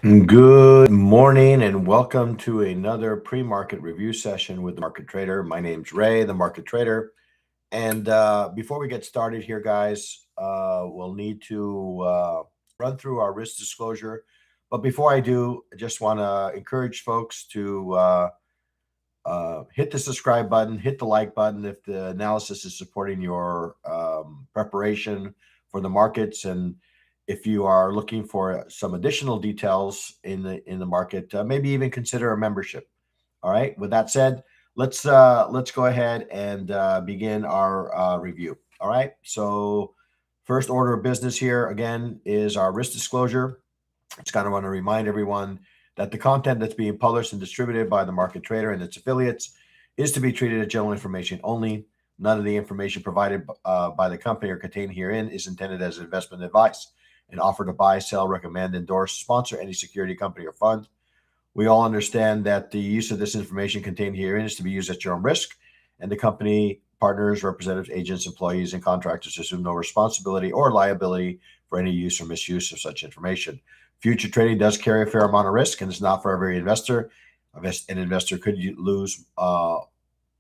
Good morning and welcome to another pre-market review session with the Market Trader. My name's Ray, the Market Trader. And before we get started here, guys, we'll need to run through our risk disclosure. But before I do, I just want to encourage folks to hit the subscribe button, hit the like button if the analysis is supporting your preparation for the markets, and if you are looking for some additional details in the market, maybe even consider a membership. All right. With that said, let's go ahead and begin our review. All right. So first order of business here again is our risk disclosure. Just kind of want to remind everyone that the content that's being published and distributed by the Market Trader and its affiliates is to be treated as general information only. None of the information provided by the company or contained herein is intended as investment advice. An offer to buy, sell, recommend, endorse, sponsor any security, company, or fund. We all understand that the use of this information contained herein is to be used at your own risk, and the company, partners, representatives, agents, employees, and contractors assume no responsibility or liability for any use or misuse of such information. Future trading does carry a fair amount of risk, and it's not for every investor. An investor could lose all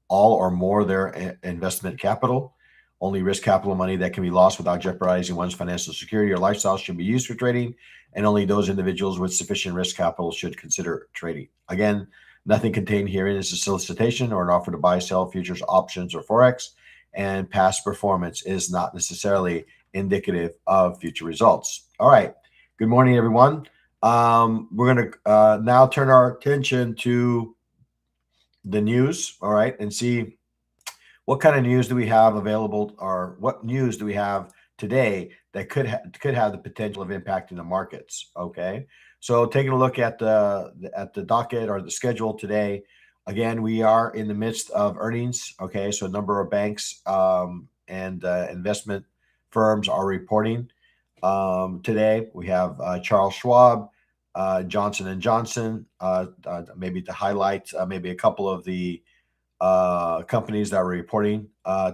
or more of their investment capital. Only risk capital money that can be lost without jeopardizing one's financial security or lifestyle should be used for trading, and only those individuals with sufficient risk capital should consider trading. Again, nothing contained herein is a solicitation or an offer to buy, sell futures, options, or Forex, and past performance is not necessarily indicative of future results. All right. Good morning, everyone. We're going to now turn our attention to the news, all right, and see what kind of news do we have available, or what news do we have today that could have the potential of impacting the markets. Okay, so taking a look at the docket or the schedule today. Again, we are in the midst of earnings. Okay, so a number of banks and investment firms are reporting. Today we have Charles Schwab, Johnson and Johnson, maybe to highlight maybe a couple of the companies that are reporting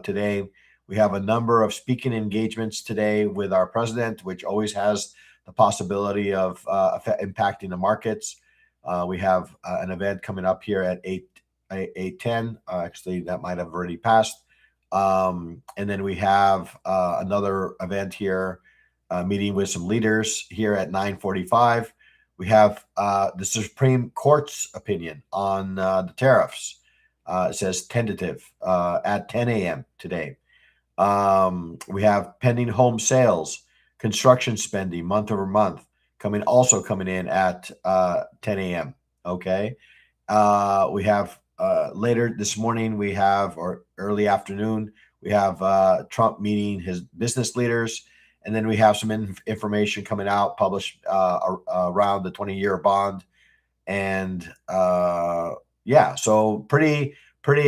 today. We have a number of speaking engagements today with our president, which always has the possibility of impacting the markets. We have an event coming up here at 8:10. Actually, that might have already passed. And then we have another event here, meeting with some leaders here at 9:45. We have the Supreme Court's opinion on the tariffs. It says tentative at 10 a.m. today. We have pending home sales, construction spending month over month coming in at 10 a.m. Okay. We have later this morning, or early afternoon, we have Trump meeting his business leaders. And then we have some information coming out, published around the 20-year bond. And yeah, so pretty,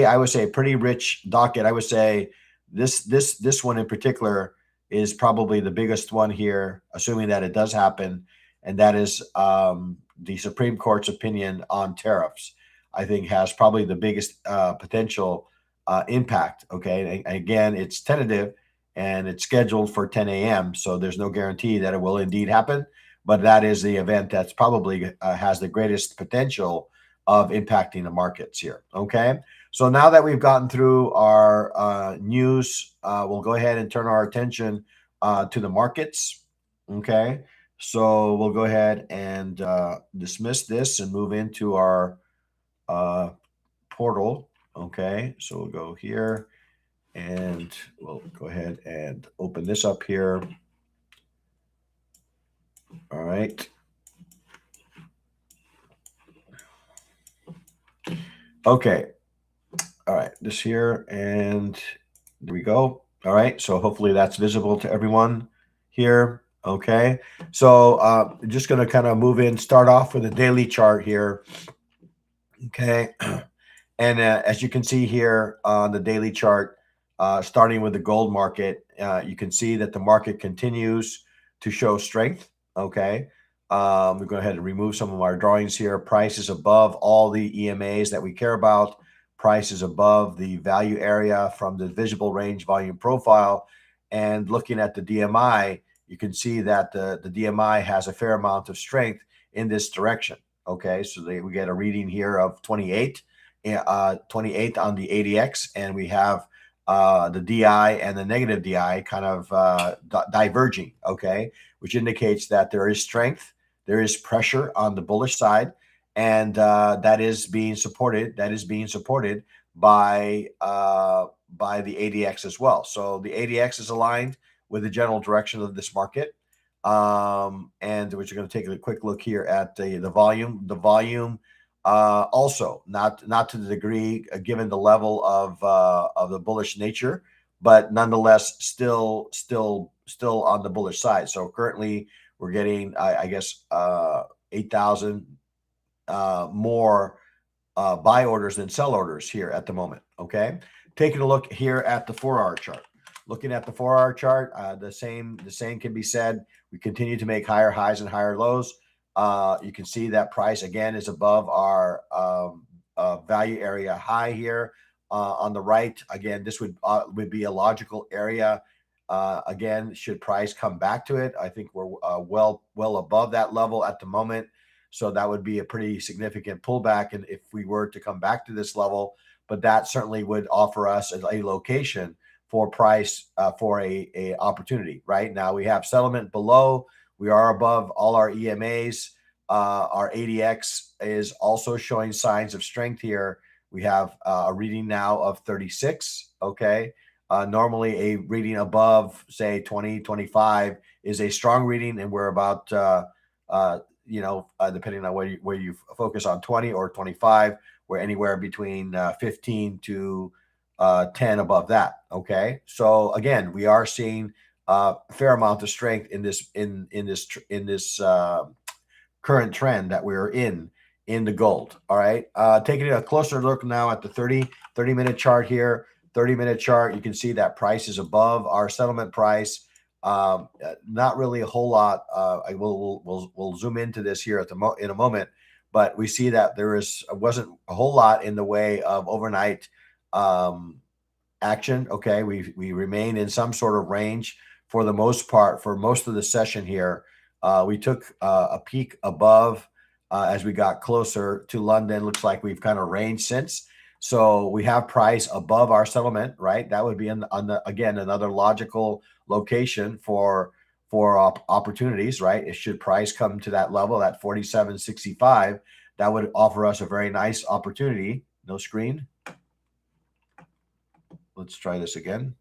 I would say pretty rich docket. I would say this one in particular is probably the biggest one here, assuming that it does happen. And that is the Supreme Court's opinion on tariffs. I think has probably the biggest potential impact. Okay. And again, it's tentative and it's scheduled for 10 a.m. So there's no guarantee that it will indeed happen. But that is the event that's probably has the greatest potential of impacting the markets here. Okay. So now that we've gotten through our news, we'll go ahead and turn our attention to the markets. Okay. So we'll go ahead and dismiss this and move into our portal. Okay. So we'll go here and we'll go ahead and open this up here. All right. Okay. All right. This here, and there we go. All right. So hopefully that's visible to everyone here. Okay. So just going to kind of move in, start off with a daily chart here. Okay. And as you can see here on the daily chart, starting with the gold market, you can see that the market continues to show strength. Okay. We'll go ahead and remove some of our drawings here. Price is above all the EMAs that we care about. Price is above the value area from the visible range volume profile. And looking at the DMI, you can see that the DMI has a fair amount of strength in this direction. Okay, so we get a reading here of 28, 28 on the ADX, and we have the DI and the negative DI kind of diverging. Okay, which indicates that there is strength, there is pressure on the bullish side, and that is being supported. That is being supported by the ADX as well. So the ADX is aligned with the general direction of this market. And we're going to take a quick look here at the volume. The volume also not to the degree given the level of the bullish nature, but nonetheless still on the bullish side. So currently we're getting I guess 8,000 more buy orders than sell orders here at the moment. Okay, taking a look here at the 4-hour chart. Looking at the 4-hour chart, the same can be said. We continue to make higher highs and higher lows. You can see that price again is above our value area high here on the right. Again, this would be a logical area. Again, should price come back to it, I think we're well above that level at the moment. So that would be a pretty significant pullback, and if we were to come back to this level, but that certainly would offer us a location for price for a opportunity. Right now we have settlement below. We are above all our EMAs. Our ADX is also showing signs of strength here. We have a reading now of 36. Okay. Normally a reading above, say 20, 25 is a strong reading, and we're about, depending on where you focus on 20 or 25, we're anywhere between 15 to 10 above that. Okay. So again, we are seeing a fair amount of strength in this current trend that we're in the gold. All right. Taking a closer look now at the 30-minute chart here. 30-minute chart, you can see that price is above our settlement price. Not really a whole lot. We'll zoom into this here in a moment, but we see that there wasn't a whole lot in the way of overnight action. Okay, we remain in some sort of range for the most part for most of the session here. We took a peak above as we got closer to London. Looks like we've kind of ranged since. So we have price above our settlement, right? That would be again another logical location for opportunities, right? It should price come to that level at 47.65. That would offer us a very nice opportunity. No screen. Let's try this again.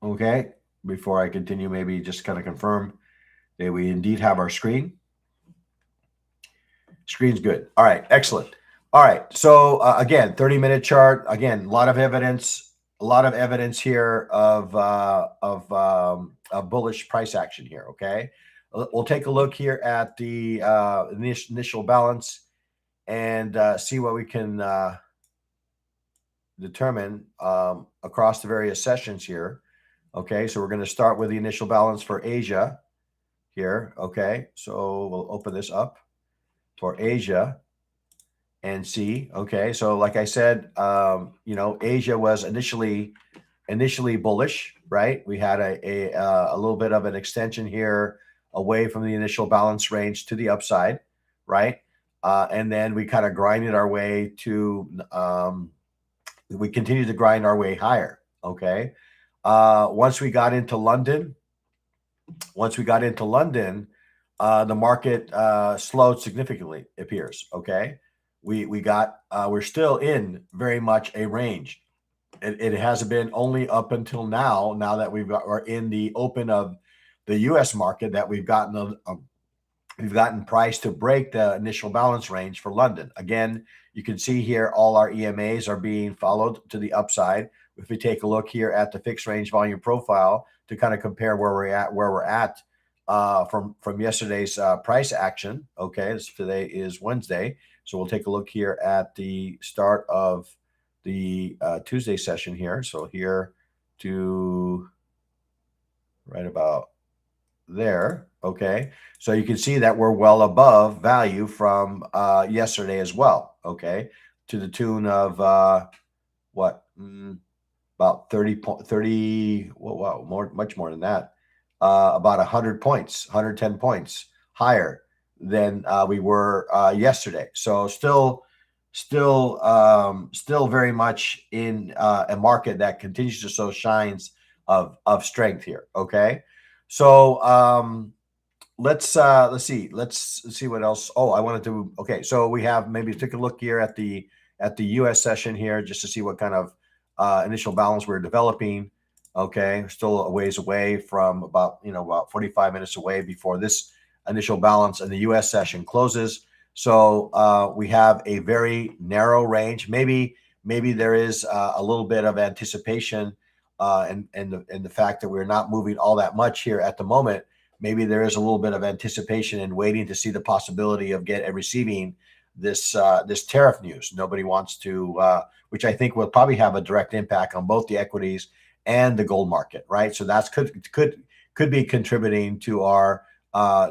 Okay, before I continue, maybe just kind of confirm that we indeed have our screen. Screen's good. All right, excellent. All right, so again, 30-minute chart. Again, a lot of evidence here of bullish price action here. Okay, we'll take a look here at the initial balance and see what we can determine across the various sessions here. Okay, so we're going to start with the initial balance for Asia here. Okay, so we'll open this up for Asia and see. Okay, so like I said, Asia was initially bullish, right? We had a little bit of an extension here away from the initial balance range to the upside, right? And then we kind of grinded our way to, we continued to grind our way higher. Okay. Once we got into London, the market slowed significantly, it appears. Okay. We're still in very much a range. It hasn't been only up until now that we're in the open of the US market that we've gotten price to break the initial balance range for London. Again, you can see here all our EMAs are being followed to the upside. If we take a look here at the fixed range volume profile to kind of compare where we're at from yesterday's price action. Okay, today is Wednesday, so we'll take a look here at the start of the Tuesday session here. So here to right about there. Okay, so you can see that we're well above value from yesterday as well. Okay, to the tune of what? About 30, well, much more than that. About 100 points, 110 points higher than we were yesterday. So still very much in a market that continues to show signs of strength here. Okay, so let's see what else. Oh, I wanted to. Okay, so we have maybe take a look here at the U.S. session here just to see what kind of initial balance we're developing. Okay, still a ways away from about 45 minutes away before this initial balance in the U.S. session closes. So we have a very narrow range. Maybe there is a little bit of anticipation and the fact that we're not moving all that much here at the moment. Maybe there is a little bit of anticipation and waiting to see the possibility of receiving this tariff news. Nobody wants to, which I think will probably have a direct impact on both the equities and the gold market, right? So that's could be contributing to our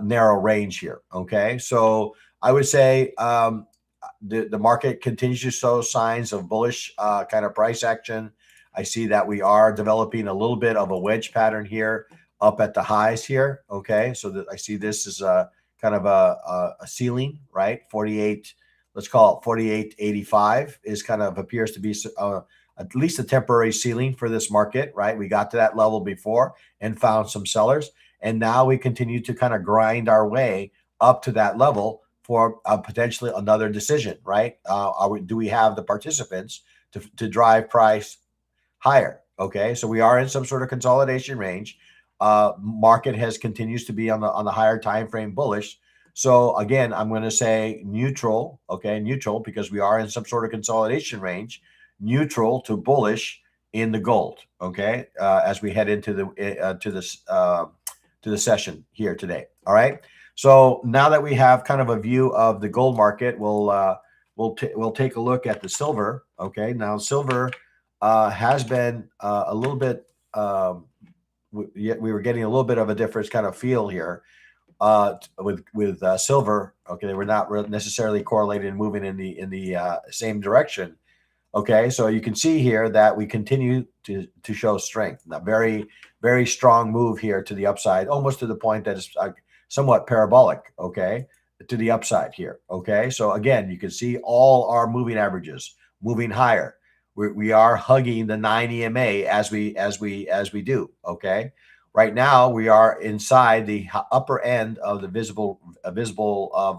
narrow range here. Okay, so I would say the market continues to show signs of bullish kind of price action. I see that we are developing a little bit of a wedge pattern here up at the highs here. Okay, so I see this as a kind of a ceiling, right? 48, let's call it 48.85 is kind of appears to be at least a temporary ceiling for this market, right? We got to that level before and found some sellers, and now we continue to kind of grind our way up to that level for potentially another decision, right? Do we have the participants to drive price higher? Okay, so we are in some sort of consolidation range. Market continues to be on the higher time frame bullish. So again, I'm going to say neutral. Okay, neutral because we are in some sort of consolidation range, neutral to bullish in the gold. Okay, as we head into the session here today. All right. So now that we have kind of a view of the gold market, we'll take a look at the silver. Okay, now silver has been a little bit. We were getting a little bit of a different kind of feel here with silver. Okay, they were not necessarily correlated and moving in the same direction. Okay, so you can see here that we continue to show strength. A very, very strong move here to the upside, almost to the point that is somewhat parabolic. Okay, to the upside here. Okay, so again, you can see all our moving averages moving higher. We are hugging the 9 EMA as we do. Okay, right now we are inside the upper end of the visible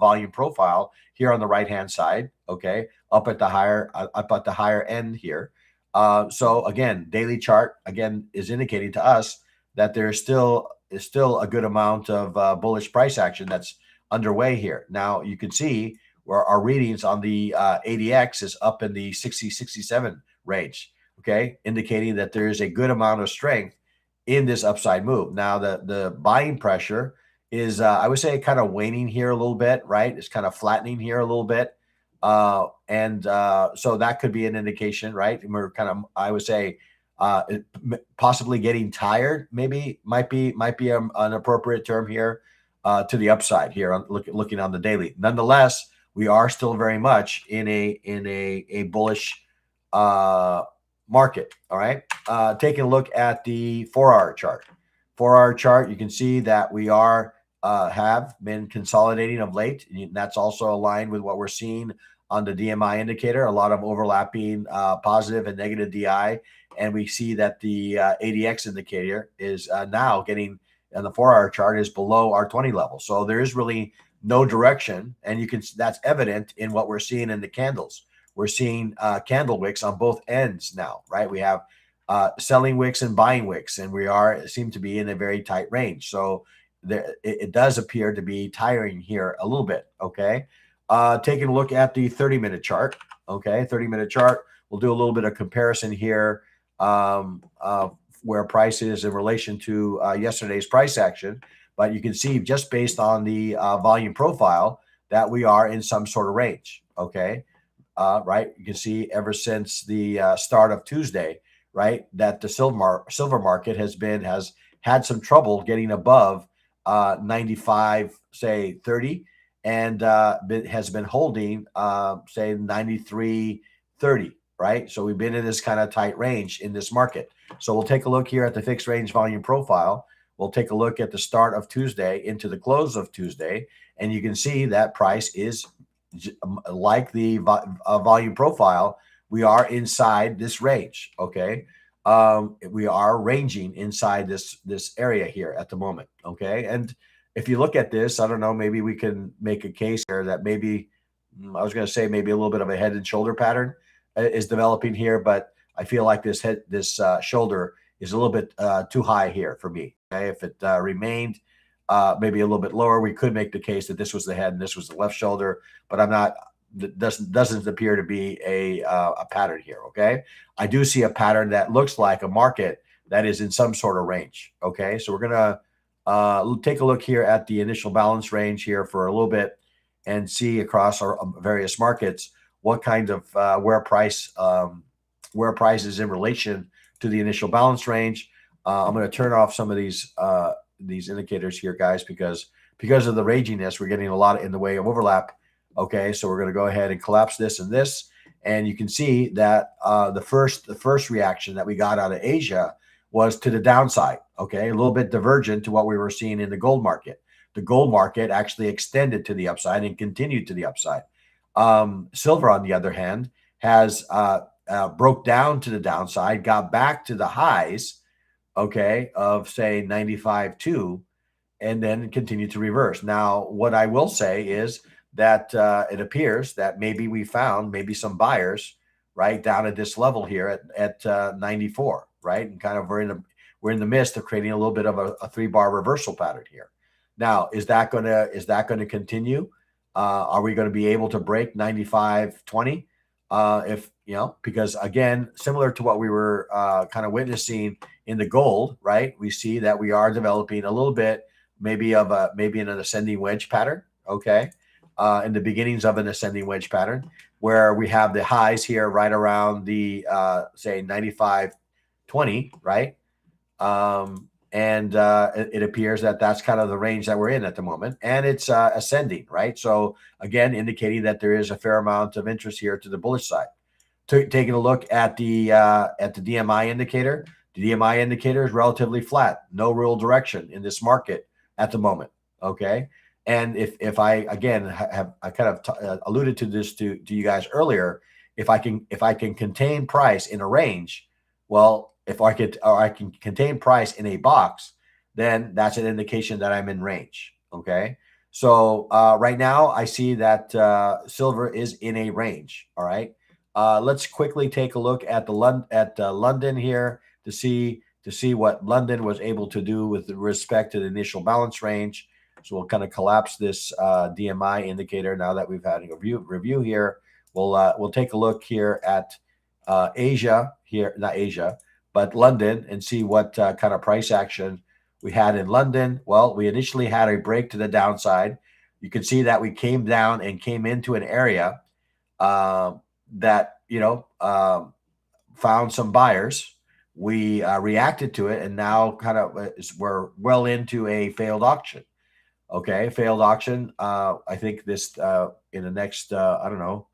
volume profile here on the right hand side. Okay, up at the higher end here. So again, daily chart again is indicating to us that there is still a good amount of bullish price action that's underway here. Now you can see where our readings on the ADX is up in the 60-67 range, okay, indicating that there is a good amount of strength in this upside move. Now the buying pressure is I would say kind of waning here a little bit, right? It's kind of flattening here a little bit, and so that could be an indication, right? And we're kind of, I would say, possibly getting tired, might be an appropriate term here, to the upside here looking on the daily. Nonetheless, we are still very much in a bullish market. All right, taking a look at the 4-hour chart. 4-hour chart, you can see that we have been consolidating of late. And that's also aligned with what we're seeing on the DMI indicator. A lot of overlapping positive and negative DI, and we see that the ADX indicator is now getting, and the 4-hour chart is below our 20 level. So there is really no direction, and that's evident in what we're seeing in the candles. We're seeing candle wicks on both ends now, right? We have selling wicks and buying wicks, and we seem to be in a very tight range. So it does appear to be tiring here a little bit. Okay, taking a look at the 30-minute chart. Okay, 30-minute chart. We'll do a little bit of comparison here, where price is in relation to yesterday's price action. But you can see just based on the volume profile that we are in some sort of range. Okay. Right, you can see ever since the start of Tuesday, right, that the silver market has had some trouble getting above 95, say 30, and has been holding, say 93.30, right? So we've been in this kind of tight range in this market. So we'll take a look here at the fixed range volume profile. We'll take a look at the start of Tuesday into the close of Tuesday, and you can see that price is like the volume profile. We are inside this range, okay? We are ranging inside this area here at the moment, okay? And if you look at this, I don't know, maybe we can make a case here that maybe, I was going to say maybe a little bit of a head and shoulder pattern is developing here, but I feel like this shoulder is a little bit too high here for me. Okay, if it remained maybe a little bit lower, we could make the case that this was the head and this was the left shoulder, but I'm not. Doesn't appear to be a pattern here. Okay, I do see a pattern that looks like a market that is in some sort of range. Okay, so we're gonna take a look here at the initial balance range here for a little bit and see across our various markets what kind of where price is in relation to the initial balance range. I'm going to turn off some of these indicators here, guys, because of the ranginess, we're getting a lot in the way of overlap. Okay, so we're going to go ahead and collapse this and this, and you can see that the first reaction that we got out of Asia was to the downside. Okay, a little bit divergent to what we were seeing in the gold market. The gold market actually extended to the upside and continued to the upside. Silver, on the other hand, has broke down to the downside, got back to the highs, okay, of say 95.2, and then continued to reverse. Now, what I will say is that it appears that maybe we found maybe some buyers right down at this level here at 94, right, and kind of we're in the midst of creating a little bit of a 3-bar reversal pattern here. Now, is that going to continue? Are we going to be able to break 95.20? If because again, similar to what we were kind of witnessing in the gold, right? We see that we are developing a little bit, maybe in an ascending wedge pattern. Okay, in the beginnings of an ascending wedge pattern, where we have the highs here right around the say 95.20, right? And it appears that that's kind of the range that we're in at the moment, and it's ascending, right? So again, indicating that there is a fair amount of interest here to the bullish side. Taking a look at the DMI indicator, the DMI indicator is relatively flat, no real direction in this market at the moment. Okay, and if I again I kind of alluded to this to you guys earlier, if I can contain price in a range, well, if I can contain price in a box, then that's an indication that I'm in range. Okay, so right now I see that silver is in a range. All right, let's quickly take a look at London here to see what London was able to do with respect to the initial balance range. So we'll kind of collapse this DMI indicator now that we've had a review here. We'll take a look here at Asia here, not Asia, but London, and see what kind of price action we had in London. Well, we initially had a break to the downside. You can see that we came down and came into an area that found some buyers. We reacted to it, and now kind of we're well into a failed auction. Okay, failed auction. I think this in the next I don't know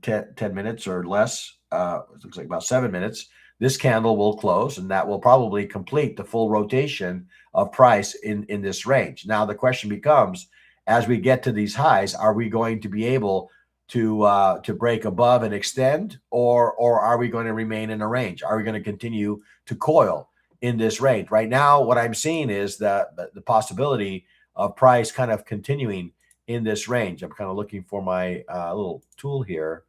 10 minutes or less. It looks like about 7 minutes. This candle will close, and that will probably complete the full rotation of price in this range. Now, the question becomes, as we get to these highs, are we going to be able to break above and extend, or are we going to remain in a range? Are we going to continue to coil in this range? Right now, what I'm seeing is the possibility of price kind of continuing in this range. I'm kind of looking for my little tool here.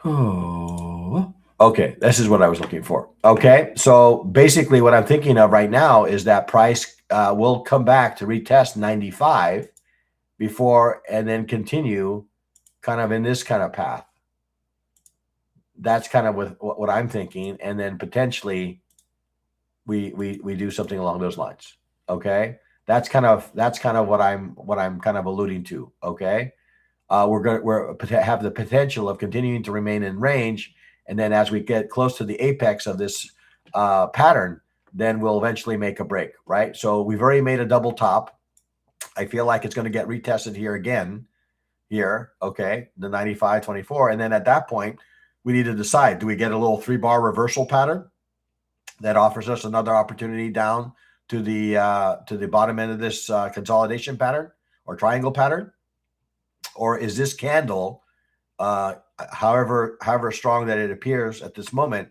Oh, okay. This is what I was looking for. Okay. So basically what I'm thinking of right now is that price will come back to retest 95 before, and then continue kind of in this kind of path. That's kind of what I'm thinking. And then potentially we do something along those lines. Okay. That's kind of what I'm kind of alluding to. Okay. we're have the potential of continuing to remain in range. And then as we get close to the apex of this pattern, then we'll eventually make a break, right? So we've already made a double top. I feel like it's going to get retested here again, here, okay, the 95.24. And then at that point, we need to decide, do we get a little 3-bar reversal pattern that offers us another opportunity down to the bottom end of this consolidation pattern or triangle pattern? Or is this candle, however strong that it appears at this moment,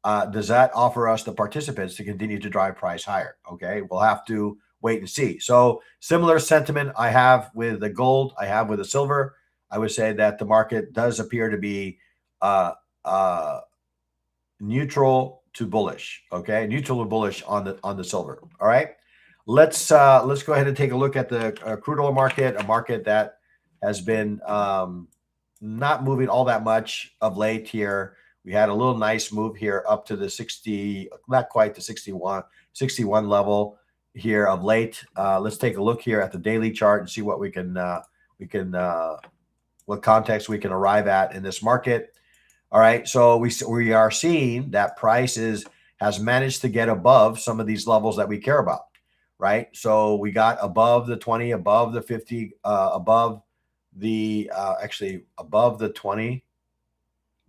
does that offer us the participants to continue to drive price higher? Okay, we'll have to wait and see. So similar sentiment I have with the gold, I have with the silver. I would say that the market does appear to be neutral to bullish. Okay, neutral to bullish on the silver. All right, let's go ahead and take a look at the crude oil market, a market that has been not moving all that much of late here. We had a little nice move here up to the 60, not quite the 61 level here of late. Let's take a look here at the daily chart and see what what context we can arrive at in this market. All right, so we are seeing that price has managed to get above some of these levels that we care about, right? So we got above the 20, above the 50, above the actually above the 20,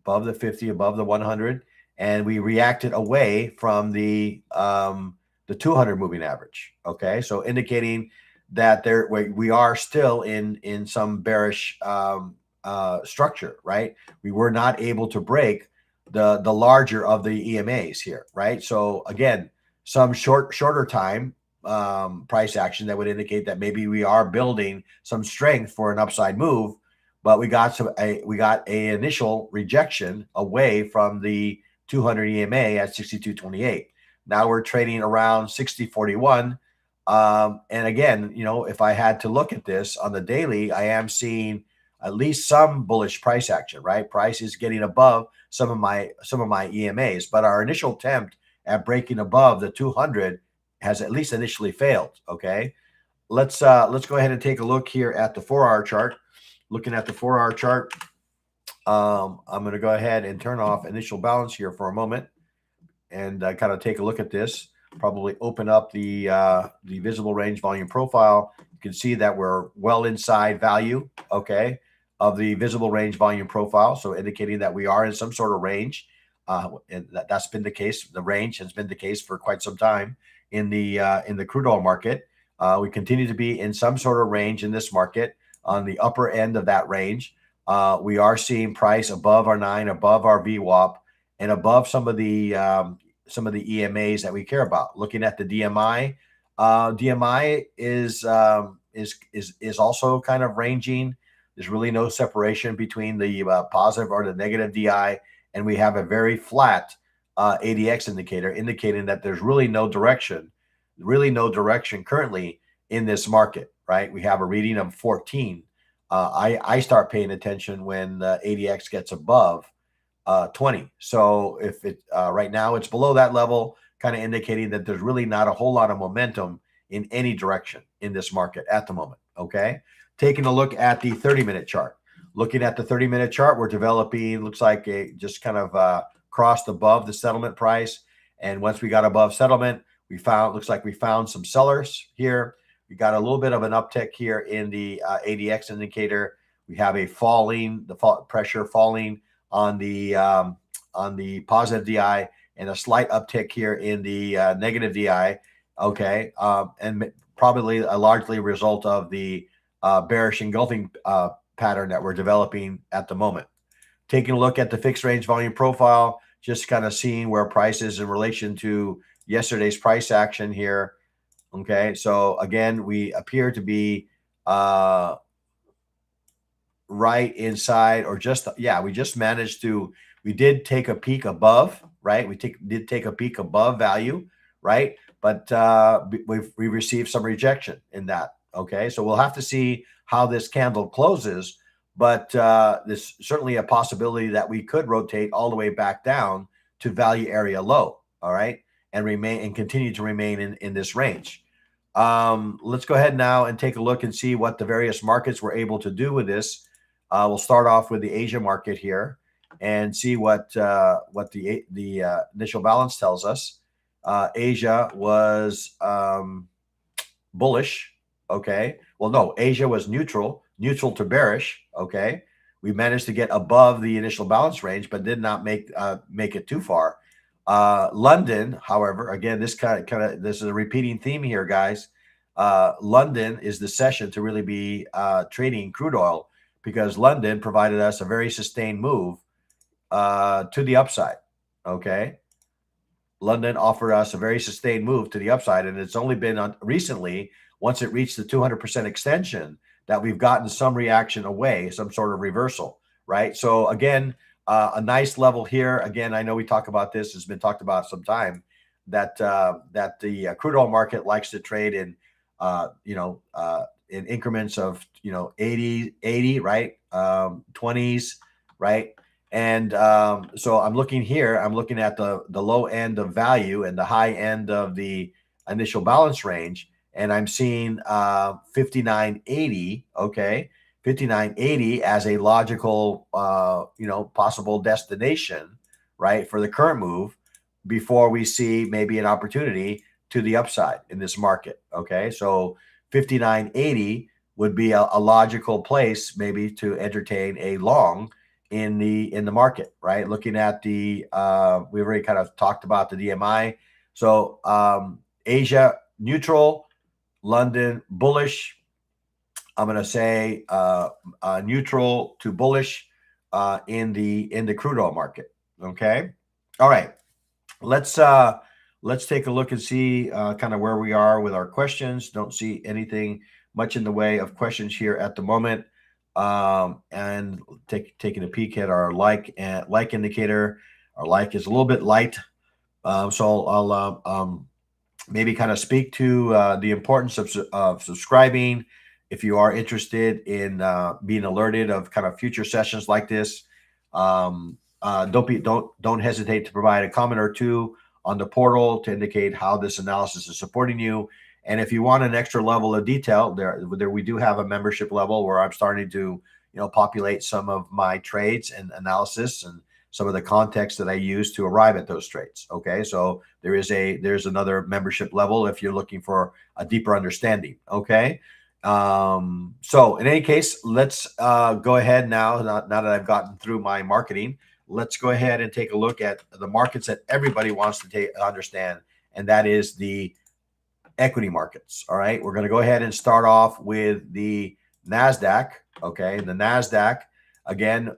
above the 50, above the 100, and we reacted away from the 200 moving average. Okay, so indicating that we are still in some bearish structure, right? We were not able to break the larger of the EMAs here, right? So again, some shorter time price action that would indicate that maybe we are building some strength for an upside move, but we got a initial rejection away from the 200 EMA at 62.28. Now we're trading around 60.41. And again, if I had to look at this on the daily, I am seeing at least some bullish price action, right? Price is getting above some of my EMAs, but our initial attempt at breaking above the 200 has at least initially failed. Okay, let's go ahead and take a look here at the 4-hour chart. Looking at the 4-hour chart, I'm going to go ahead and turn off initial balance here for a moment and kind of take a look at this. Probably open up the visible range volume profile. You can see that we're well inside value, okay, of the visible range volume profile. So indicating that we are in some sort of range. And that's been the case. The range has been the case for quite some time in the crude oil market. We continue to be in some sort of range in this market on the upper end of that range. We are seeing price above our 9, above our VWAP, and above some of the EMAs that we care about. Looking at the DMI, DMI is also kind of ranging. There's really no separation between the positive or the negative DI, and we have a very flat ADX indicator indicating that there's really no direction currently in this market, right? We have a reading of 14. I start paying attention when the ADX gets above 20. So if it right now it's below that level, kind of indicating that there's really not a whole lot of momentum in any direction in this market at the moment. Okay, taking a look at the 30-minute chart. Looking at the 30-minute chart, we're developing, looks like a just kind of crossed above the settlement price. And once we got above settlement, looks like we found some sellers here. We got a little bit of an uptick here in the ADX indicator. We have a pressure falling on the positive DI and a slight uptick here in the negative DI. Okay, and probably a largely result of the bearish engulfing pattern that we're developing at the moment. Taking a look at the fixed range volume profile, just kind of seeing where price is in relation to yesterday's price action here. Okay, so again, we appear to be right inside, or just, yeah, we just managed to, we did take a peek above, right? We did take a peek above value, right? But we received some rejection in that. Okay, so we'll have to see how this candle closes, but there's certainly a possibility that we could rotate all the way back down to value area low. All right, and continue to remain in this range. Let's go ahead now and take a look and see what the various markets were able to do with this. We'll start off with the Asia market here and see what the initial balance tells us. Asia was bullish. Okay. Well, no, Asia was neutral to bearish. Okay. We managed to get above the initial balance range, but did not make it too far. London, however, again, this this is a repeating theme here, guys. London is the session to really be trading crude oil, because London provided us a very sustained move to the upside. Okay. London offered us a very sustained move to the upside, and it's only been recently, once it reached the 200% extension, that we've gotten some reaction away, some sort of reversal, right? So again, a nice level here. Again, I know we talk about this; it's been talked about some time, that the crude oil market likes to trade in, in increments of 80, right, 20s, right. And so I'm looking here, I'm looking at the low end of value and the high end of the initial balance range, and I'm seeing 59.80, okay, 59.80 as a logical, possible destination, right, for the current move before we see maybe an opportunity to the upside in this market, okay? So 59.80 would be a logical place maybe to entertain a long in the market, right? Looking at the we already kind of talked about the DMI. So Asia neutral, London bullish. I'm going to say neutral to bullish in the crude oil market. Okay. All right. Let's take a look and see kind of where we are with our questions. Don't see anything much in the way of questions here at the moment. And taking a peek at our like indicator. Our like is a little bit light, so I'll maybe kind of speak to the importance of subscribing if you are interested in being alerted of kind of future sessions like this. Don't hesitate to provide a comment or two on the portal to indicate how this analysis is supporting you. And if you want an extra level of detail, there we do have a membership level where I'm starting to, populate some of my trades and analysis and some of the context that I use to arrive at those trades. Okay, so there's another membership level if you're looking for a deeper understanding. Okay, so in any case, let's go ahead now. Now that I've gotten through my marketing, let's go ahead and take a look at the markets that everybody wants to understand, and that is the equity markets. All right, we're going to go ahead and start off with the NASDAQ. Okay, the NASDAQ, again,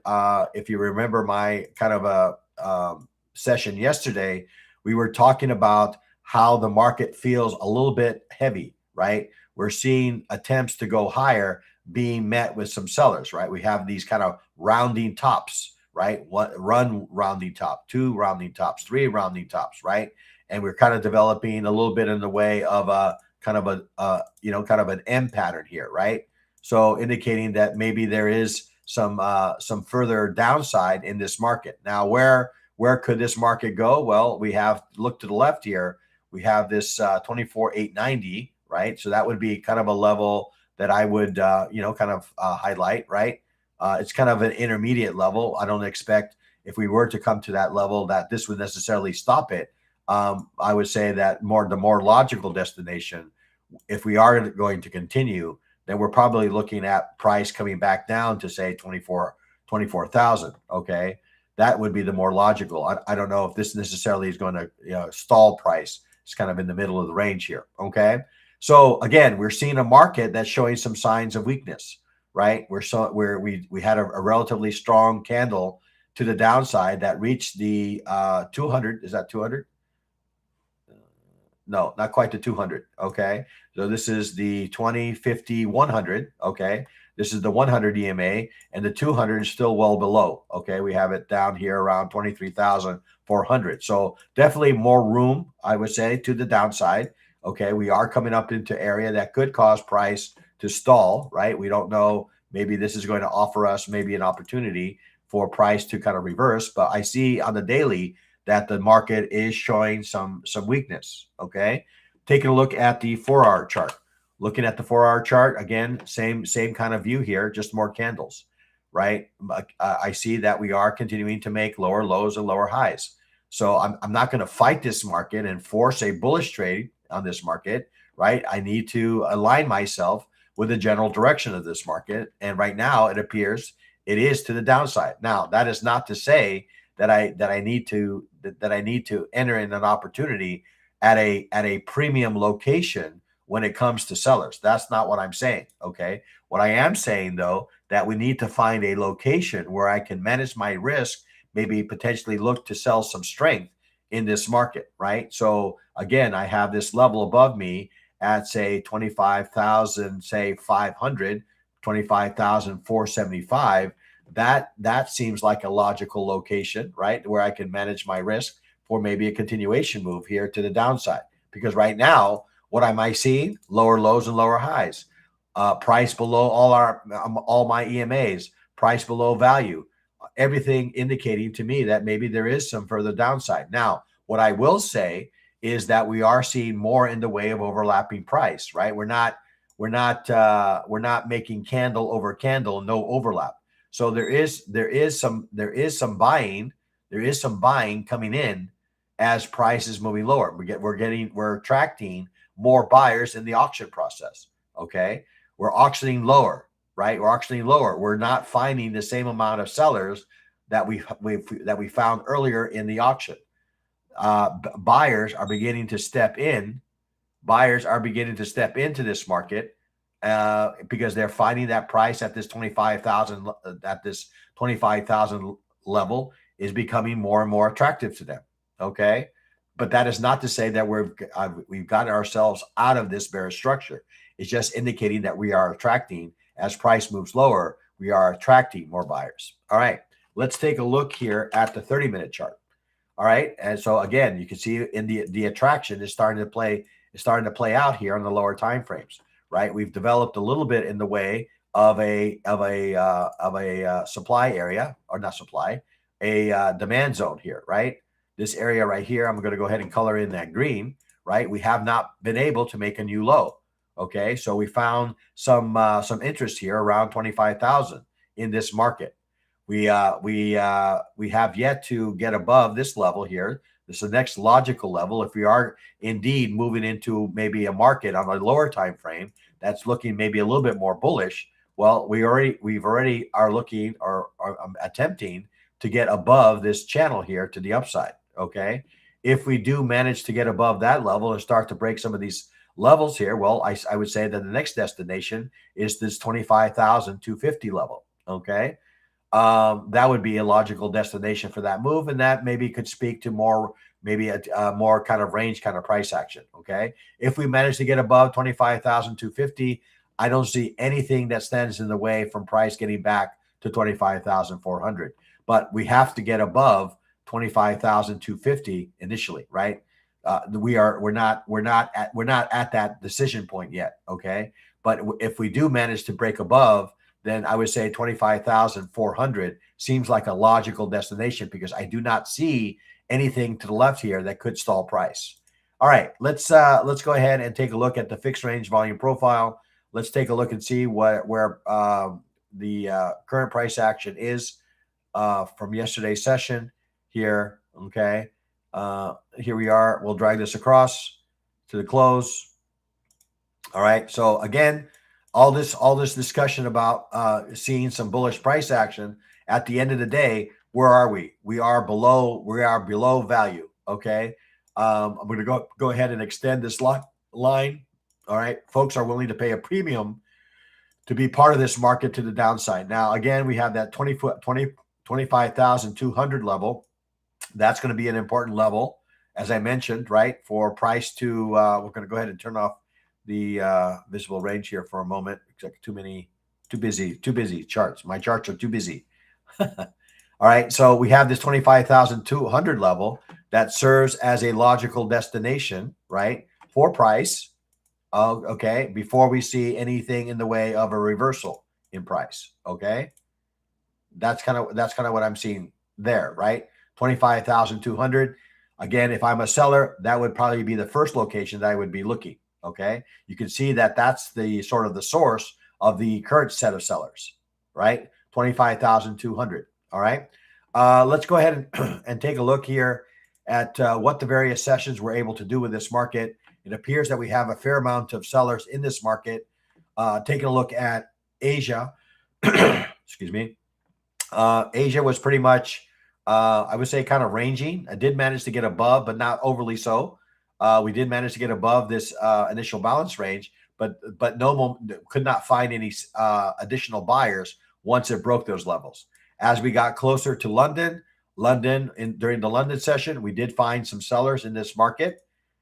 if you remember my kind of a session yesterday, we were talking about how the market feels a little bit heavy, right? We're seeing attempts to go higher being met with some sellers, right? We have these kind of rounding tops, right? One rounding top, two rounding tops, three rounding tops, right? And we're kind of developing a little bit in the way of a kind of an M pattern here, right? So indicating that maybe there is some further downside in this market. Now, where could this market go? Well, we have looked to the left here. We have this 24,890, right? So that would be kind of a level that I would highlight, right? It's kind of an intermediate level. I don't expect, if we were to come to that level, that this would necessarily stop it. I would say that the more logical destination, if we are going to continue, then we're probably looking at price coming back down to say 24,000. Okay, that would be the more logical. I don't know if this necessarily is going to stall price. It's kind of in the middle of the range here. Okay, so again, we're seeing a market that's showing some signs of weakness, right? We had a relatively strong candle to the downside that reached the 200. Is that 200? No, not quite the 200. Okay. So this is the 20, 50, 100. Okay. This is the 100 EMA, and the 200 is still well below. Okay. We have it down here around 23,400. So definitely more room, I would say, to the downside. Okay. We are coming up into area that could cause price to stall, right? We don't know. Maybe this is going to offer us maybe an opportunity for price to kind of reverse, but I see on the daily that the market is showing some weakness. Okay, taking a look at the 4-hour chart. Looking at the 4-hour chart again, same kind of view here, just more candles. right? I see that we are continuing to make lower lows and lower highs. So I'm not going to fight this market and force a bullish trade on this market, right? I need to align myself with the general direction of this market. And right now it appears it is to the downside. Now, that is not to say that I need to enter in an opportunity at a premium location when it comes to sellers. That's not what I'm saying. Okay. What I am saying though, that we need to find a location where I can manage my risk, maybe potentially look to sell some strength in this market, right? So again, I have this level above me at say 25,000, say 500, 25,475. That seems like a logical location, right? Where I can manage my risk for maybe a continuation move here to the downside. Because right now, what am I seeing? Lower lows and lower highs. Price below all my EMAs, price below value, everything indicating to me that maybe there is some further downside. Now, what I will say is that we are seeing more in the way of overlapping price, right? We're not making candle over candle, no overlap. So there is some buying coming in as price is moving lower. We're attracting more buyers in the auction process. Okay, we're auctioning lower, right? We're auctioning lower. We're not finding the same amount of sellers that we found earlier in the auction. Buyers are beginning to step in. Buyers are beginning to step into this market because they're finding that price at this 25,000 level is becoming more and more attractive to them. Okay, but that is not to say that we've gotten ourselves out of this bearish structure. It's just indicating that we are attracting, as price moves lower, we are attracting more buyers. All right, let's take a look here at the 30-minute chart. All right, and so again, you can see in the attraction is starting to play out here on the lower time frames, right? We've developed a little bit in the way of a supply area, or not supply, a demand zone here, right? This area right here, I'm going to go ahead and color in that green, right? We have not been able to make a new low. Okay, so we found some interest here around 25,000 in this market. We have yet to get above this level here. This is the next logical level. If we are indeed moving into maybe a market on a lower time frame that's looking maybe a little bit more bullish, well, we've already are looking or attempting to get above this channel here to the upside. Okay, if we do manage to get above that level and start to break some of these levels here, well, I would say that the next destination is this 25,250 level. Okay, that would be a logical destination for that move, and that maybe could speak to more, maybe a more kind of range kind of price action. Okay, if we manage to get above 25,250, I don't see anything that stands in the way from price getting back to 25,400. But we have to get above 25,250 initially, right? We're not at that decision point yet. Okay, but if we do manage to break above, then I would say 25,400 seems like a logical destination, because I do not see anything to the left here that could stall price. All right, let's go ahead and take a look at the fixed range volume profile. Let's take a look and see where the current price action is from yesterday's session here. Okay, here we are. We'll drag this across to the close. All right, so again, all this discussion about seeing some bullish price action, at the end of the day, where are we? We are below value. Okay, I'm going to go ahead and extend this line. All right, folks are willing to pay a premium to be part of this market to the downside. Now, again, we have that 25,200 level. That's going to be an important level, as I mentioned, right? For price to, we're going to go ahead and turn off the visible range here for a moment. Too busy charts. My charts are too busy. All right, so we have this 25,200 level that serves as a logical destination, right, for price. Okay, before we see anything in the way of a reversal in price. Okay, that's kind of what I'm seeing there, right? 25,200. Again, if I'm a seller, that would probably be the first location that I would be looking. Okay, you can see that that's the sort of the source of the current set of sellers, right? 25,200. All right. Let's go ahead and take a look here at what the various sessions were able to do with this market. It appears that we have a fair amount of sellers in this market. Taking a look at Asia, excuse me. Asia was pretty much, I would say, kind of ranging. I did manage to get above, but not overly so. We did manage to get above this initial balance range, but could not find any additional buyers once it broke those levels. As we got closer to London, during the London session, we did find some sellers in this market,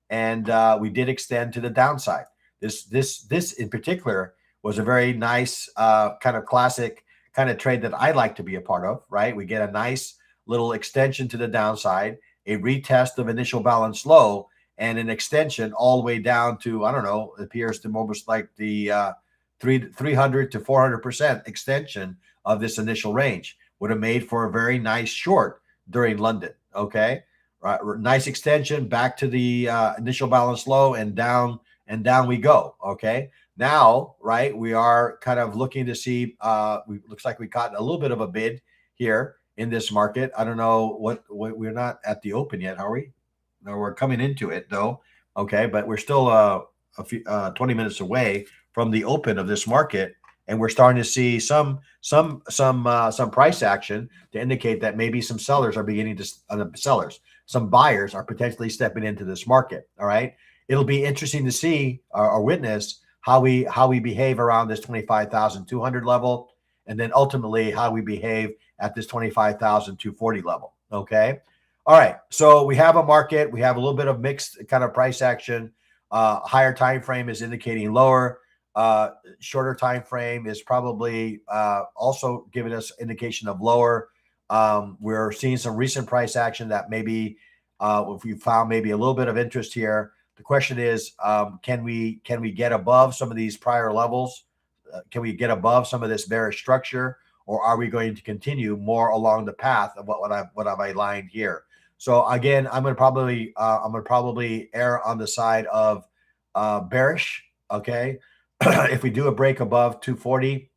and we did extend to the downside. This in particular was a very nice kind of classic kind of trade that I like to be a part of, right? We get a nice little extension to the downside, a retest of initial balance low, and an extension all the way down to, I don't know, it appears to almost like the 300 to 400% extension of this initial range. Would have made for a very nice short during London, okay? Right, nice extension back to the initial balance low, and down we go, okay? Now, right, we are kind of looking to see, looks like we caught a little bit of a bid here in this market. I don't know what we're not at the open yet, are we? No, we're coming into it though, okay? But we're still a few 20 minutes away from the open of this market, and we're starting to see some price action to indicate that maybe some sellers are beginning to some buyers are potentially stepping into this market. All right, it'll be interesting to see or witness how we behave around this 25,200 level, and then ultimately how we behave at this 25,240 level. Okay. All right. So we have a market. We have a little bit of mixed kind of price action. Higher time frame is indicating lower. Shorter time frame is probably also giving us indication of lower. We're seeing some recent price action that maybe if we found maybe a little bit of interest here. The question is, can we get above some of these prior levels? Can we get above some of this bearish structure, or are we going to continue more along the path of what I've outlined here? So again, I'm going to probably err on the side of bearish. Okay, if we do a break above 240,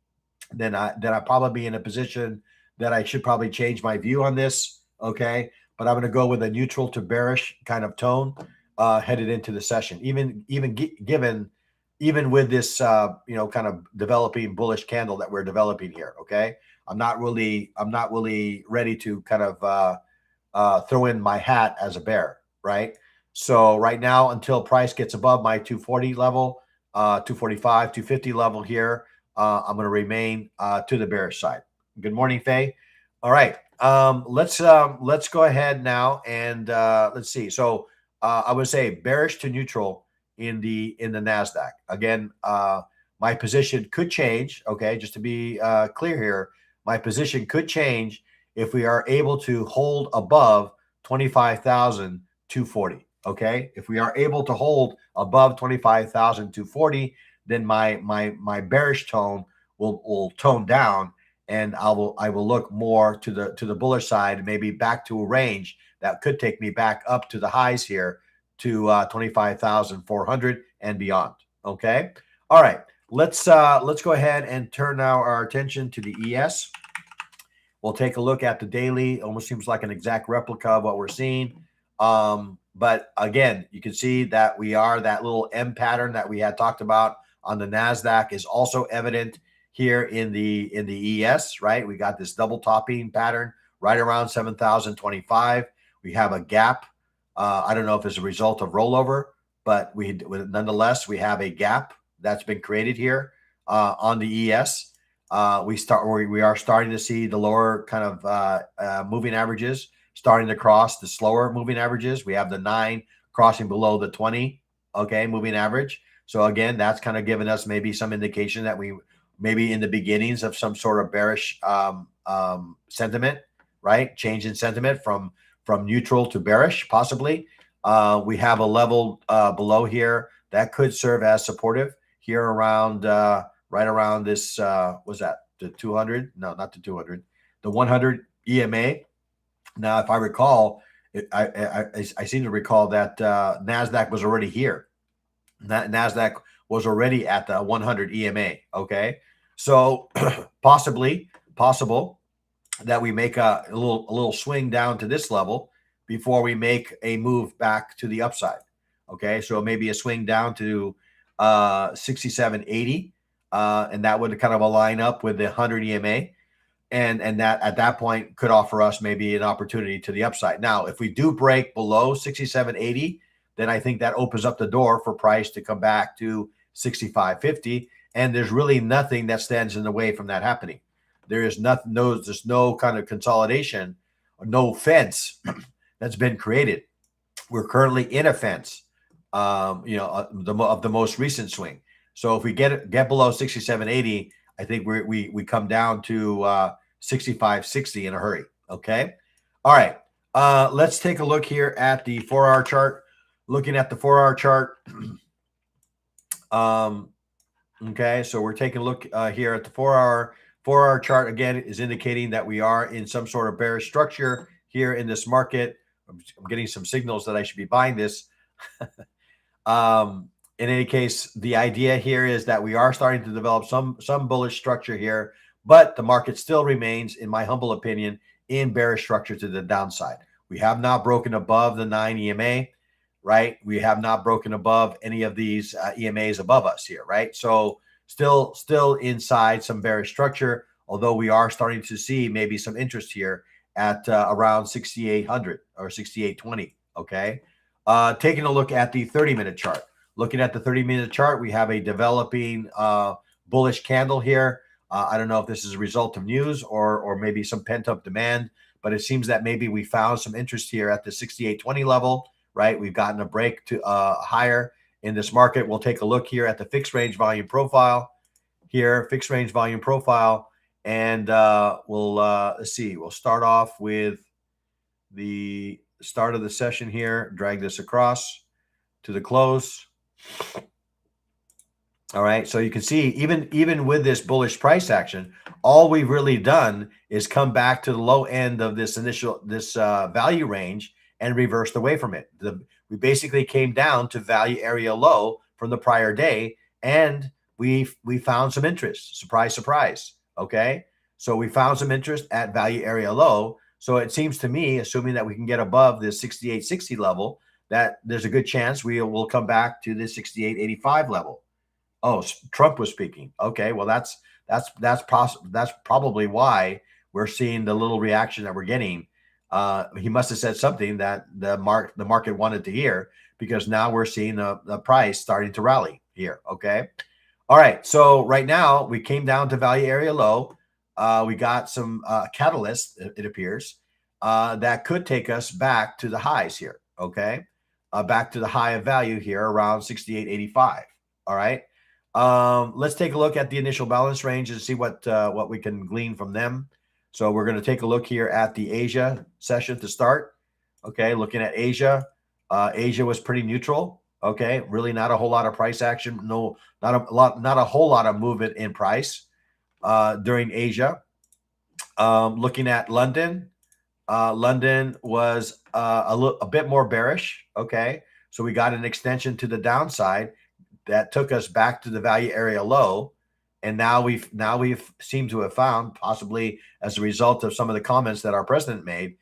then I probably be in a position that I should probably change my view on this. Okay, but I'm going to go with a neutral to bearish kind of tone headed into the session. Even with this kind of developing bullish candle that we're developing here. Okay, I'm not really ready to kind of throw in my hat as a bear, right? So right now, until price gets above my 240 level, 245, 250 level here, I'm going to remain to the bearish side. Good morning, Faye. All right, let's go ahead now and let's see. So I would say bearish to neutral in the NASDAQ. Again, my position could change. Okay, just to be clear here, my position could change if we are able to hold above 25,240. Okay, if we are able to hold above 25,240, then my bearish tone will tone down, and I will look more to the bullish side, maybe back to a range that could take me back up to the highs here to 25,400 and beyond. Okay, all right. Let's go ahead and turn now our attention to the ES. We'll take a look at the daily. Almost seems like an exact replica of what we're seeing. But again, you can see that we are that little M pattern that we had talked about on the NASDAQ is also evident here in the ES, right? We got this double topping pattern right around 7,025. We have a gap. I don't know if it's a result of rollover, but nonetheless, we have a gap that's been created here on the ES. We are starting to see the lower kind of moving averages starting to cross the slower moving averages. We have the 9 crossing below the 20, okay, moving average. So again, that's kind of giving us maybe some indication that we maybe in the beginnings of some sort of bearish sentiment, right? Change in sentiment from neutral to bearish, possibly. We have a level below here that could serve as supportive here around right around this. Was that the 200? No, not the 200. The 100 EMA. Now, if I recall, I seem to recall that NASDAQ was already here. NASDAQ was already at the 100 EMA. Okay, so possibly possible that we make a little swing down to this level before we make a move back to the upside. Okay, so maybe a swing down to 67.80, and that would kind of align up with the 100 EMA, and that at that point could offer us maybe an opportunity to the upside. Now, if we do break below 67.80, then I think that opens up the door for price to come back to 65.50, and there's really nothing that stands in the way from that happening. There is nothing, there's no kind of consolidation, no fence that's been created. We're currently in a fence, of the most recent swing. So if we get below 67.80, I think we come down to 65.60 in a hurry. Okay. All right. Let's take a look here at the 4-hour chart. Looking at the 4-hour chart. Okay. So we're taking a look here at the 4-hour chart. Again, is indicating that we are in some sort of bearish structure here in this market. I'm getting some signals that I should be buying this. In any case, the idea here is that we are starting to develop some bullish structure here, but the market still remains, in my humble opinion, in bearish structure to the downside. We have not broken above the 9 EMA, right? We have not broken above any of these EMAs above us here, right? So still inside some bearish structure, although we are starting to see maybe some interest here at around 6,800 or 6,820. Okay. Taking a look at the 30-minute chart. Looking at the 30-minute chart, we have a developing bullish candle here. I don't know if this is a result of news or maybe some pent-up demand, but it seems that maybe we found some interest here at the 68.20 level, right? We've gotten a break to higher in this market. We'll take a look here at the fixed range volume profile here, fixed range volume profile, and let's see. We'll start off with the start of the session here, drag this across to the close. All right, so you can see even with this bullish price action, all we've really done is come back to the low end of this value range and reversed away from it. We basically came down to value area low from the prior day, and we found some interest. Surprise, surprise. Okay, so we found some interest at value area low. So it seems to me, assuming that we can get above this 68.60 level, that there's a good chance we will come back to this 68.85 level. Oh, Trump was speaking. Okay, well that's probably why we're seeing the little reaction that we're getting. He must have said something that the market wanted to hear, because now we're seeing the price starting to rally here. Okay, all right. So right now we came down to value area low. We got some catalyst, it appears, that could take us back to the highs here. Okay, back to the high of value here around 68.85. All right. Let's take a look at the initial balance range and see what we can glean from them. So we're going to take a look here at the Asia session to start. Okay, looking at Asia. Asia was pretty neutral. Okay, really not a whole lot of price action. No, not a whole lot of movement in price during Asia. Looking at London. London was a bit more bearish. Okay, so we got an extension to the downside that took us back to the value area low, and now we've seemed to have found, possibly as a result of some of the comments that our president made,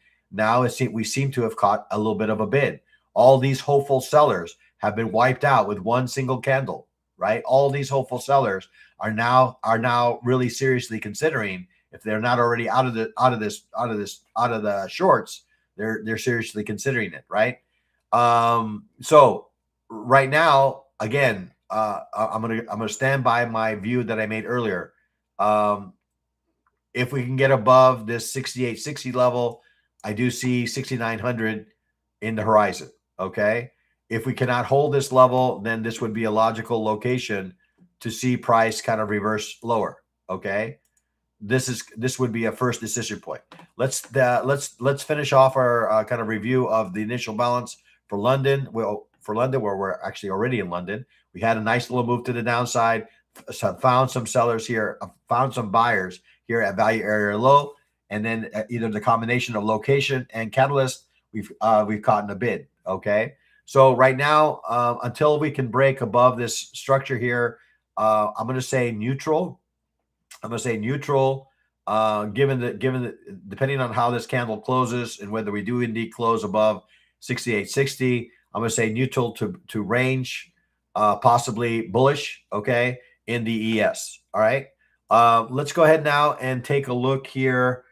we seem to have caught a little bit of a bid. All these hopeful sellers have been wiped out with one single candle, right? All these hopeful sellers are now really seriously considering, if they're not already out of the shorts, they're seriously considering it, right? So right now, again, I'm gonna stand by my view that I made earlier. If we can get above this 68.60 level, I do see 6,900 in the horizon. Okay, if we cannot hold this level, then this would be a logical location to see price kind of reverse lower. Okay, this would be a first decision point. Let's finish off our kind of review of the initial balance for London. Well, for London, where we're actually already in London, we had a nice little move to the downside. Found some sellers here, found some buyers here at value area low, and then either the combination of location and catalyst, we've caught in a bid. Okay, so right now, until we can break above this structure here, I'm going to say neutral. I'm going to say neutral Depending on how this candle closes and whether we do indeed close above 68.60, I'm going to say neutral to range, possibly bullish, okay, in the ES. All right. Let's go ahead now and take a look here.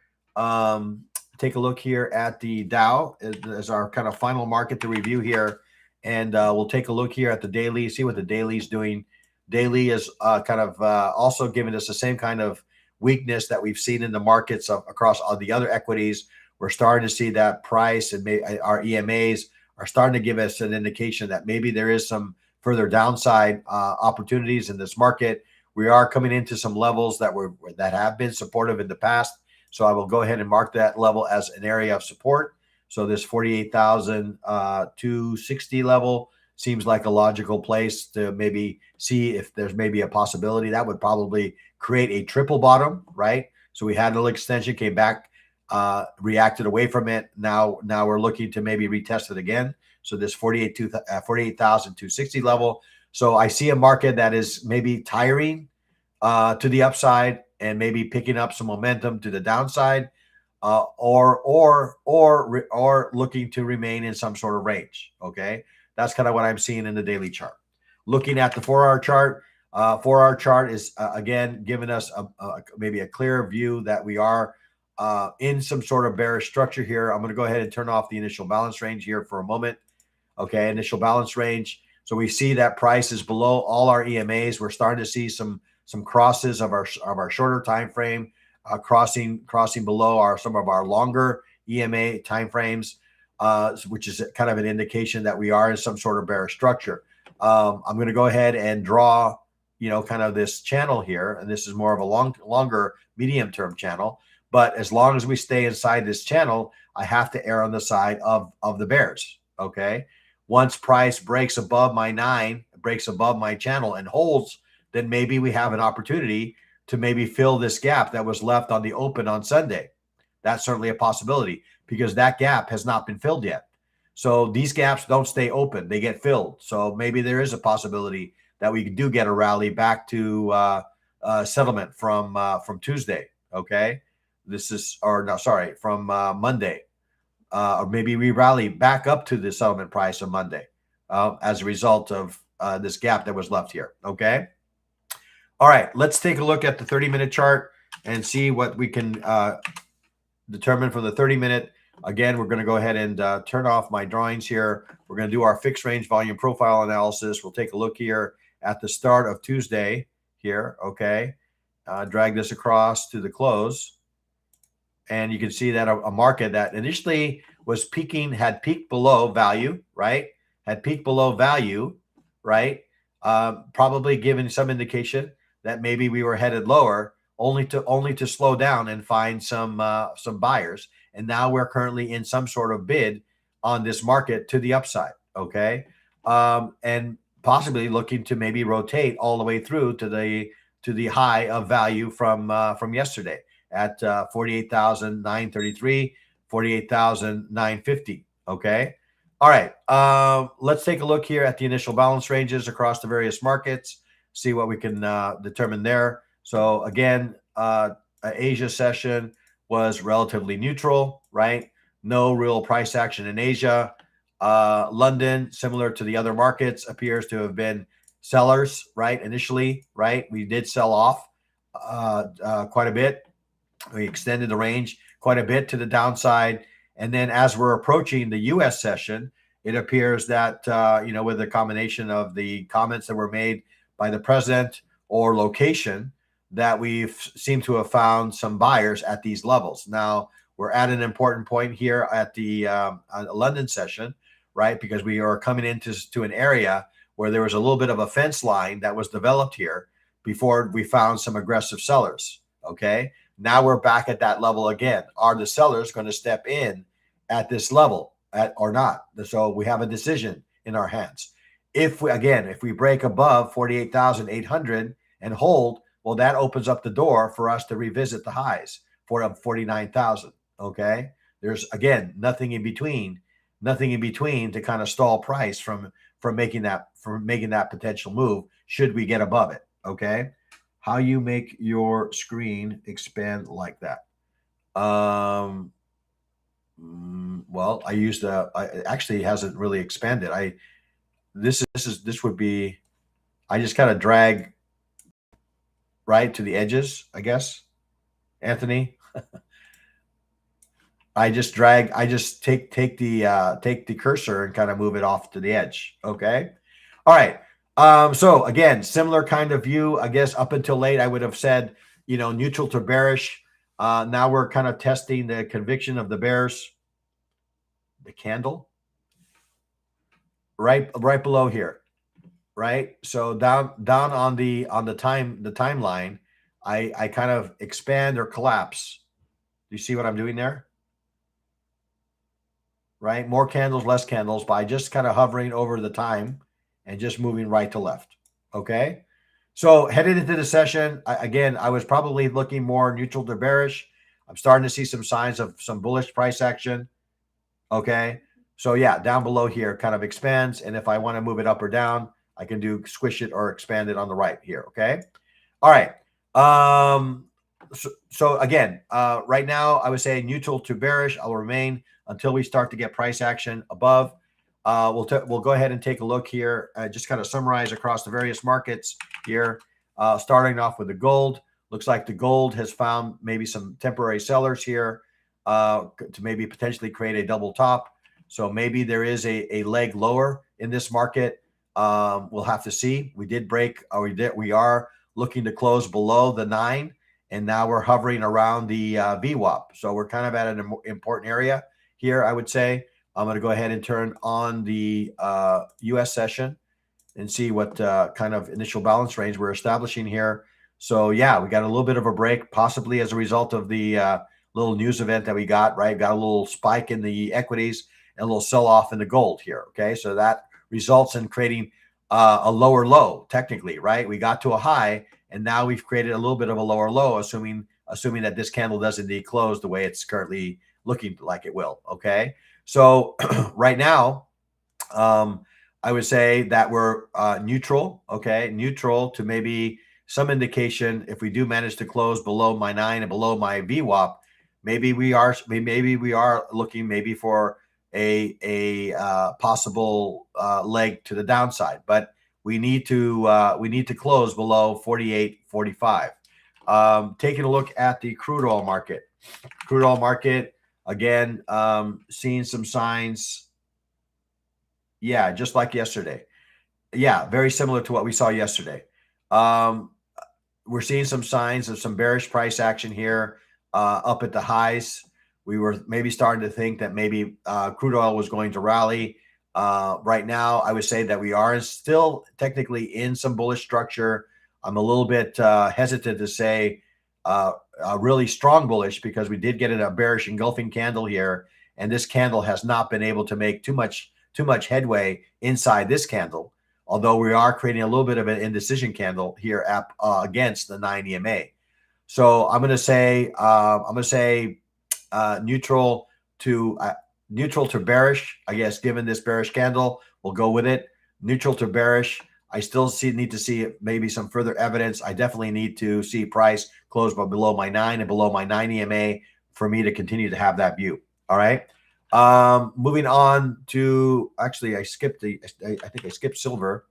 Take a look here at the Dow as our kind of final market to review here. And we'll take a look here at the daily, see what the daily is doing. Daily is kind of also giving us the same kind of weakness that we've seen in the markets across all the other equities. We're starting to see that price and our EMAs are starting to give us an indication that maybe there is some further downside opportunities in this market. We are coming into some levels that have been supportive in the past. So I will go ahead and mark that level as an area of support. So this 48,260 level seems like a logical place to maybe see if there's maybe a possibility. That would probably create a triple bottom, right? So we had a little extension, came back, reacted away from it. Now we're looking to maybe retest it again. So this 48,260 level. So I see a market that is maybe tiring to the upside and maybe picking up some momentum to the downside, or looking to remain in some sort of range. Okay, that's kind of what I'm seeing in the daily chart. Looking at the 4-hour chart, 4-hour chart is again giving us maybe a clear view that we are in some sort of bearish structure here. I'm going to go ahead and turn off the initial balance range here for a moment. Okay, initial balance range. So we see that price is below all our EMAs. We're starting to see some crosses of our shorter time frame, crossing below some of our longer EMA time frames, which is kind of an indication that we are in some sort of bearish structure. I'm going to go ahead and draw, kind of this channel here, and this is more of a longer medium-term channel. But as long as we stay inside this channel, I have to err on the side of the bears. Okay, once price breaks above my 9, breaks above my channel and holds, then maybe we have an opportunity to maybe fill this gap that was left on the open on Sunday. That's certainly a possibility because that gap has not been filled yet. So these gaps don't stay open, they get filled. So maybe there is a possibility that we do get a rally back to settlement from Tuesday. Okay, from Monday, or maybe we rally back up to the settlement price on Monday as a result of this gap that was left here. Okay. All right, let's take a look at the 30-minute chart and see what we can determine from the 30-minute. Again, we're going to go ahead and turn off my drawings here. We're going to do our fixed range volume profile analysis. We'll take a look here at the start of Tuesday here, okay? Drag this across to the close. And you can see that a market that initially was peaking, had peaked below value, right? Had peaked below value, right? Probably giving some indication that maybe we were headed lower, only to slow down and find some buyers. And now we're currently in some sort of bid on this market to the upside. Okay, and possibly looking to maybe rotate all the way through to the high of value from yesterday at 48,933, 48,950. Okay. All right. Let's take a look here at the initial balance ranges across the various markets. See what we can determine there. So again, Asia session was relatively neutral, right? No real price action in Asia. London, similar to the other markets, appears to have been sellers, right? Initially, right? We did sell off quite a bit. We extended the range quite a bit to the downside. And then as we're approaching the U.S. session, it appears that, with a combination of the comments that were made by the president or location, that we've seemed to have found some buyers at these levels. Now, we're at an important point here at the London session, right? Because we are coming into an area where there was a little bit of a fence line that was developed here before we found some aggressive sellers, okay? Now we're back at that level again. Are the sellers going to step in at this level or not? So we have a decision in our hands. If we break above 48,800 and hold, well, that opens up the door for us to revisit the highs for 49,000. Okay. There's again, nothing in between to kind of stall price from making that potential move should we get above it. Okay. how you make your screen expand like that. Well, I used it actually hasn't really expanded. This would be, I just kind of drag right to the edges, I guess. Anthony, I just take the cursor and kind of move it off to the edge. Okay. All right. So again, similar kind of view, I guess up until late, I would have said, neutral to bearish. Now we're kind of testing the conviction of the bears. The candle right below here, right? So down on the timeline, I kind of expand or collapse. Do you see what I'm doing there? Right? More candles, less candles, by just kind of hovering over the time and just moving right to left. Okay. So headed into the session, again, I was probably looking more neutral to bearish. I'm starting to see some signs of some bullish price action. Okay. So yeah, down below here kind of expands. And if I want to move it up or down, I can do squish it or expand it on the right here. Okay. All right. So again, right now I would say neutral to bearish. I'll remain until we start to get price action above. We'll go ahead and take a look here. Just kind of summarize across the various markets here. Starting off with the gold. Looks like the gold has found maybe some temporary sellers here to maybe potentially create a double top. So maybe there is a leg lower in this market. We'll have to see. We did break, or we are looking to close below the 9, and now we're hovering around the VWAP. So we're kind of at an important area here, I would say. I'm going to go ahead and turn on the US session and see what kind of initial balance range we're establishing here. So yeah, we got a little bit of a break, possibly as a result of the little news event that we got, right? Got a little spike in the equities and a little sell-off in the gold here, okay? So that results in creating a lower low, technically, right? We got to a high, and now we've created a little bit of a lower low, assuming that this candle does indeed close the way it's currently looking like it will, okay? So right now, I would say that we're neutral, okay? Neutral to maybe some indication if we do manage to close below my 9 and below my VWAP, maybe we are looking maybe for a possible leg to the downside, but we need to close below 48.45. Taking a look at the crude oil market. Crude oil market, again, seeing some signs. Yeah, just like yesterday. Yeah, very similar to what we saw yesterday. We're seeing some signs of some bearish price action here up at the highs. We were maybe starting to think that maybe crude oil was going to rally. Right now, I would say that we are still technically in some bullish structure. I'm a little bit hesitant to say a really strong bullish, because we did get a bearish engulfing candle here, and this candle has not been able to make too much headway inside this candle, although we are creating a little bit of an indecision candle here against the 9 EMA. So I'm going to say neutral to bearish, I guess, given this bearish candle. We'll go with it. Neutral to bearish. I still need to see maybe some further evidence. I definitely need to see price close below my 9 and below my 9 EMA for me to continue to have that view. All right. Moving on to, actually, I think I skipped silver.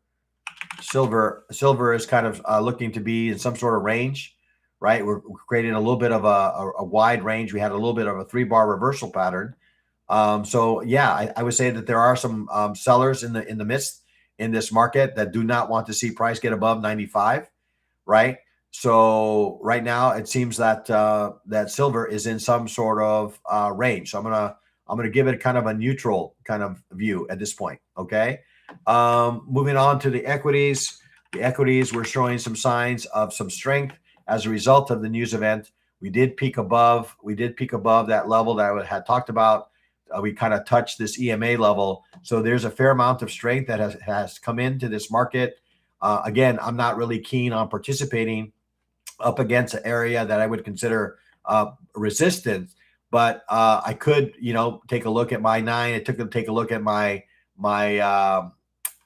Silver is kind of looking to be in some sort of range, right? We're creating a little bit of a wide range. We had a little bit of a 3-bar reversal pattern. So yeah, I would say that there are some sellers in the midst in this market that do not want to see price get above 95, right? So right now it seems that that silver is in some sort of range. So I'm gonna give it kind of a neutral kind of view at this point. Okay. Moving on to the equities. The equities, we're showing some signs of some strength as a result of the news event. We did peak above that level that I had talked about. We kind of touched this EMA level. So there's a fair amount of strength that has come into this market. Again, I'm not really keen on participating up against an area that I would consider resistance, but I could, take a look at my 9. I took a look at my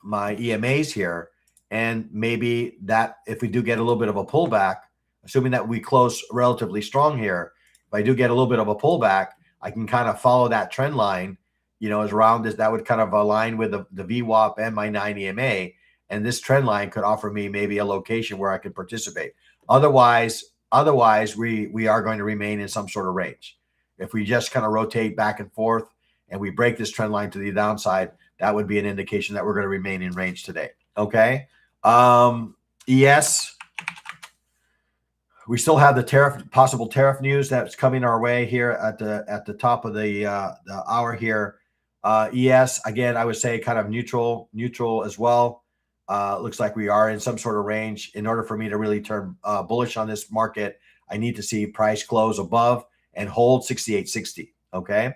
EMAs here, And maybe that if we do get a little bit of a pullback, assuming that we close relatively strong here, if I do get a little bit of a pullback, I can kind of follow that trend line, as round as that would kind of align with the VWAP and my 9 EMA. And this trend line could offer me maybe a location where I could participate. Otherwise, we are going to remain in some sort of range. If we just kind of rotate back and forth and we break this trend line to the downside, that would be an indication that we're going to remain in range today. Okay. ES, we still have the possible tariff news that's coming our way here at the top of the hour here. ES, again, I would say kind of neutral as well. Looks like we are in some sort of range. In order for me to really turn bullish on this market, I need to see price close above and hold 68.60. Okay.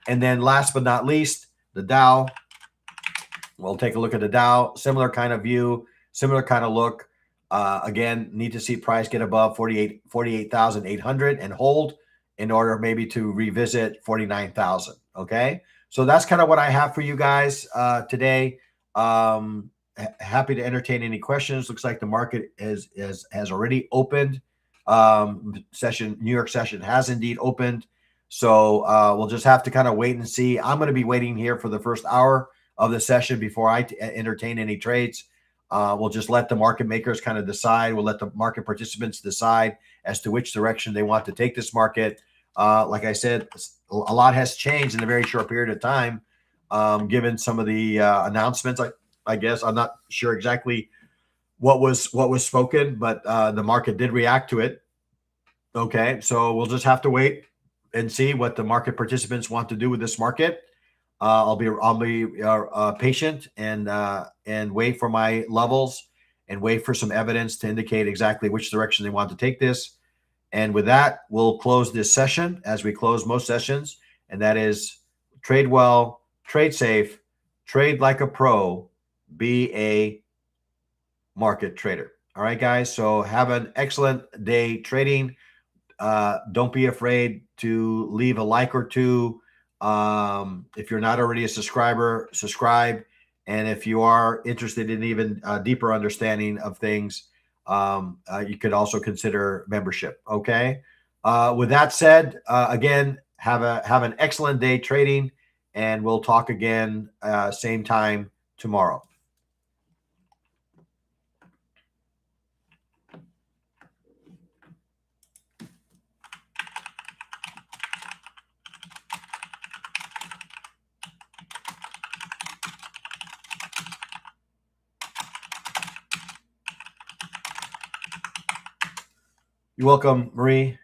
And then last but not least, the Dow. We'll take a look at the Dow. Similar kind of view, similar kind of look. Again, need to see price get above 48,800 and hold in order maybe to revisit 49,000. Okay. So that's kind of what I have for you guys today. Happy to entertain any questions. Looks like the market has already opened. New York session has indeed opened. So we'll just have to kind of wait and see. I'm going to be waiting here for the first hour of the session before I entertain any trades. We'll just let the market makers kind of decide. We'll let the market participants decide as to which direction they want to take this market. Like I said, a lot has changed in a very short period of time, given some of the announcements. I guess I'm not sure exactly what was spoken, but the market did react to it. Okay, so we'll just have to wait and see what the market participants want to do with this market. I'll be patient and wait for my levels and wait for some evidence to indicate exactly which direction they want to take this. And with that, we'll close this session as we close most sessions, and that is trade well, trade safe, trade like a pro, be a market trader. All right, guys. So have an excellent day trading. Don't be afraid to leave a like or two. If you're not already a subscriber, subscribe. And if you are interested in even deeper understanding of things, you could also consider membership. Okay. With that said, again, have an excellent day trading, and we'll talk again same time tomorrow. You're welcome, Marie.